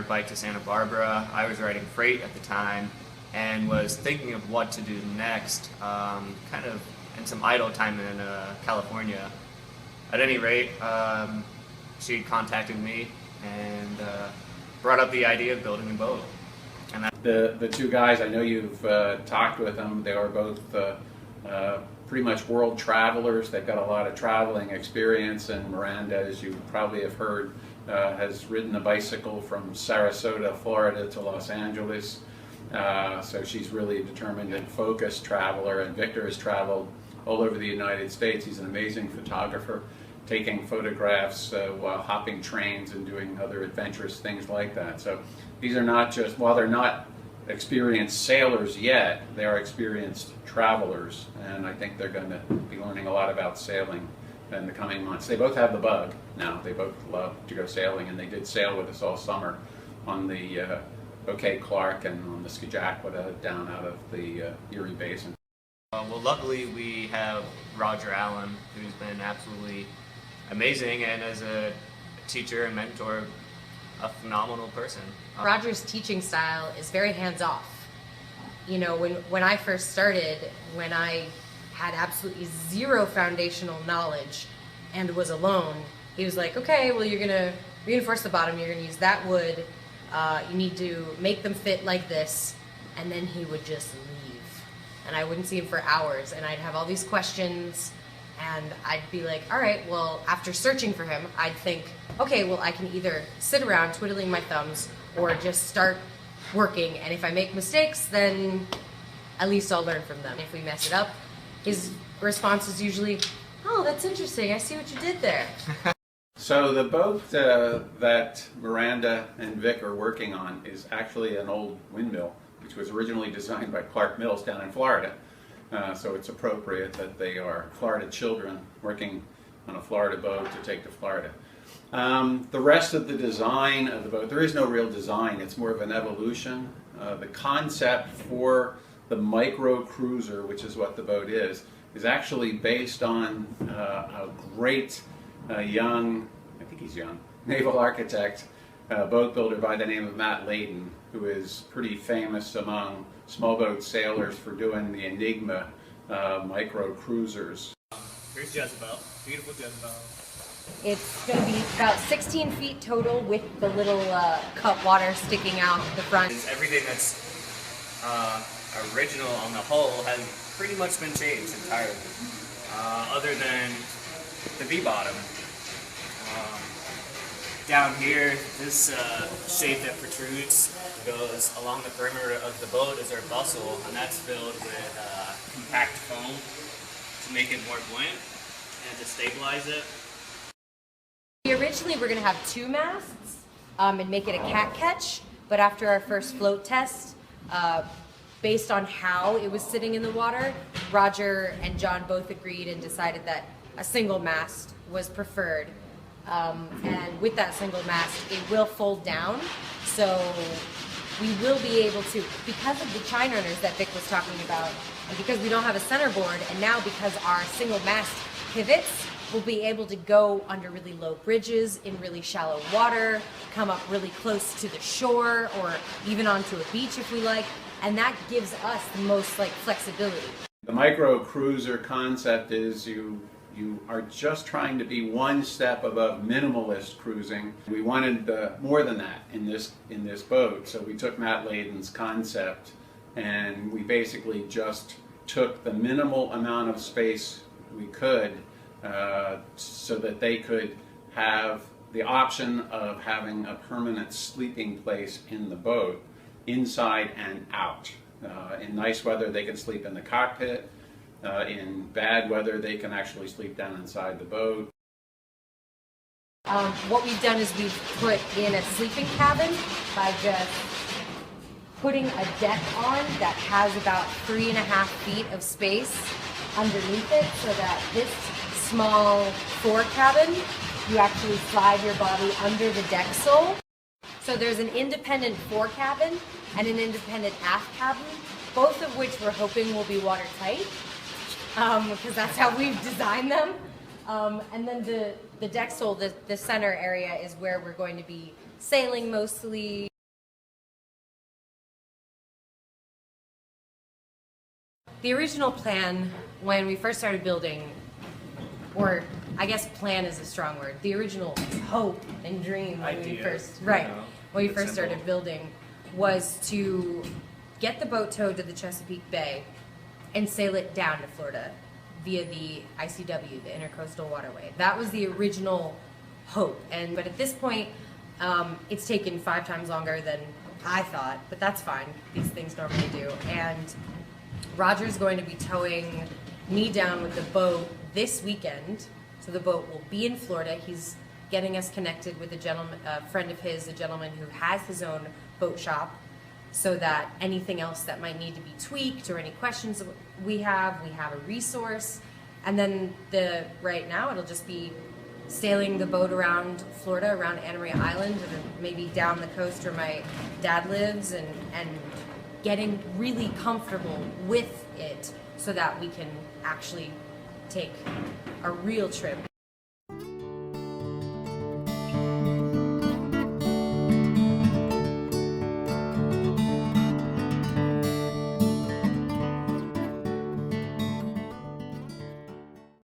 bike to Santa Barbara. I was riding freight at the time and was thinking of what to do next, kind of in some idle time in California. At any rate, she contacted me and brought up the idea of building a boat. And the two guys, I know you've talked with them. They are both pretty much world travelers. They've got a lot of traveling experience, and Miranda, as you probably have heard, has ridden a bicycle from Sarasota, Florida to Los Angeles. So she's really a determined and focused traveler, and Victor has traveled all over the United States. He's an amazing photographer, taking photographs while hopping trains and doing other adventurous things like that. So these are not just, while they're not experienced sailors yet, they are experienced travelers, and I think they're going to be learning a lot about sailing in the coming months. They both have the bug now. They both love to go sailing, and they did sail with us all summer on the OK Clark and on the Skajaqua down out of the Erie Basin. well, luckily we have Roger Allen, who's been absolutely amazing, and as a teacher and mentor, a phenomenal person. Roger's teaching style is very hands-off. You know, when I first started, when I had absolutely zero foundational knowledge and was alone, he was like, okay, well, you're gonna reinforce the bottom, you're gonna use that wood, you need to make them fit like this, and then he would just leave. And I wouldn't see him for hours, and I'd have all these questions, and I'd be like, all right, well, after searching for him, I'd think, okay, well, I can either sit around twiddling my thumbs or just start working, and if I make mistakes, then at least I'll learn from them. If we mess it up, his response is usually, oh, that's interesting, I see what you did there. So the boat that Miranda and Vic are working on is actually an old windmill, which was originally designed by Clark Mills down in Florida. So it's appropriate that they are Florida children working on a Florida boat to take to Florida. The rest of the design of the boat, there is no real design, it's more of an evolution. The concept for the Microcruiser, which is what the boat is actually based on a great young, I think he's young, naval architect, boat builder by the name of Matt Layden, who is pretty famous among small boat sailors for doing the Enigma microcruisers. Here's Jezebel, beautiful Jezebel. It's going to be about 16 feet total with the little cut water sticking out the front. Everything that's original on the hull has pretty much been changed entirely, other than the V-bottom. Down here, this shape that protrudes goes along the perimeter of the boat as our bustle, and that's filled with compact foam to make it more buoyant and to stabilize it. Originally, we're going to have two masts and make it a cat catch, but after our first float test, based on how it was sitting in the water, Roger and John both agreed and decided that a single mast was preferred. And with that single mast, it will fold down, so we will be able to, because of the chine runners that Vic was talking about, and because we don't have a centerboard, and now because our single mast pivots, we'll be able to go under really low bridges in really shallow water, come up really close to the shore, or even onto a beach if we like, and that gives us the most flexibility. The Microcruiser concept is you are just trying to be one step above minimalist cruising. We wanted more than that in this boat, so we took Matt Layden's concept and we basically just took the minimal amount of space we could so that they could have the option of having a permanent sleeping place in the boat, inside and out. In nice weather they can sleep in the cockpit. In bad weather, they can actually sleep down inside the boat. What we've done is we've put in a sleeping cabin by just putting a deck on that has about 3.5 feet of space underneath it, so that this small fore cabin, you actually slide your body under the deck sole. So there's an independent fore cabin and an independent aft cabin, both of which we're hoping will be watertight. Because that's how we've designed them. And then the deck sole, the center area, is where we're going to be sailing mostly. The original plan when we first started building, or I guess plan is a strong word, the original hope and dream when we Idea, first, you right, know, when we keep it first started simple. building, was to get the boat towed to the Chesapeake Bay and sail it down to Florida via the ICW, the Intercoastal Waterway. That was the original hope. But at this point, it's taken 5 times longer than I thought, but that's fine. These things normally do. And Roger's going to be towing me down with the boat this weekend. So the boat will be in Florida. He's getting us connected with a friend of his, a gentleman who has his own boat shop, so that anything else that might need to be tweaked or any questions we have a resource. And then right now it'll just be sailing the boat around Florida, around Anna Maria Island, and maybe down the coast where my dad lives, and getting really comfortable with it so that we can actually take a real trip